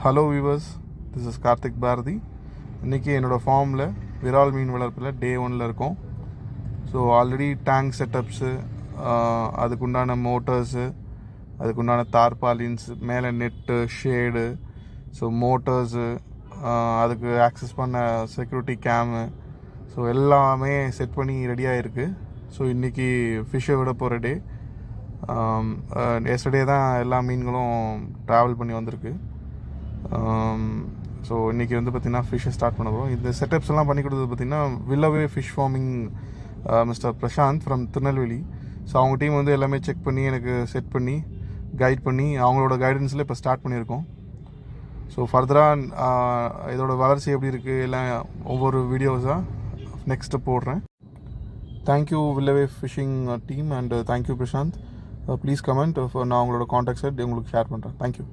Hello viewers, this is Karthik Bharathi. இன்றைக்கி என்னோடய ஃபார்மில் விரால் மீன் வளர்ப்பில் டே 1 இருக்கோம். ஸோ ஆல்ரெடி டேங்க் செட்டப்ஸு, அதுக்குண்டான மோட்டர்ஸு, அதுக்குண்டான தார்பாலின்ஸ், மேலே நெட்டு, ஷேடு, ஸோ மோட்டர்ஸு, அதுக்கு ஆக்சஸ் பண்ண செக்யூரிட்டி கேமு, ஸோ எல்லாமே செட் பண்ணி ரெடியாக இருக்குது. ஸோ இன்றைக்கி ஃபிஷ்ஷை விட போகிற டே. எஸ்டர்டே தான் எல்லா மீன்களும் ட்ராவல் பண்ணி வந்திருக்கு. ஸோ இன்றைக்கி வந்து பார்த்திங்கன்னா ஃபிஷ்ஷை ஸ்டார்ட் பண்ண போகிறோம். இந்த செட்டப்ஸ் எல்லாம் பண்ணி கொடுத்தது பார்த்திங்கன்னா Villave fish farming mister Prashanth from Tirunelveli. So அவங்க டீம் வந்து எல்லாமே செக் பண்ணி எனக்கு செட் பண்ணி கைட் பண்ணி அவங்களோட கைடன்ஸில் இப்போ ஸ்டார்ட் பண்ணியிருக்கோம். ஸோ ஃபர்தராக இதோட வளர்ச்சி எப்படி இருக்குது எல்லாம் ஒவ்வொரு வீடியோஸாக நெக்ஸ்ட்டு போடுறேன். Thank you Villave fishing team and thank you Prashanth. Please comment. நான் உங்களோட காண்டாக்ட்ஸை உங்களுக்கு ஷேர் பண்ணுறேன். தேங்க்யூ.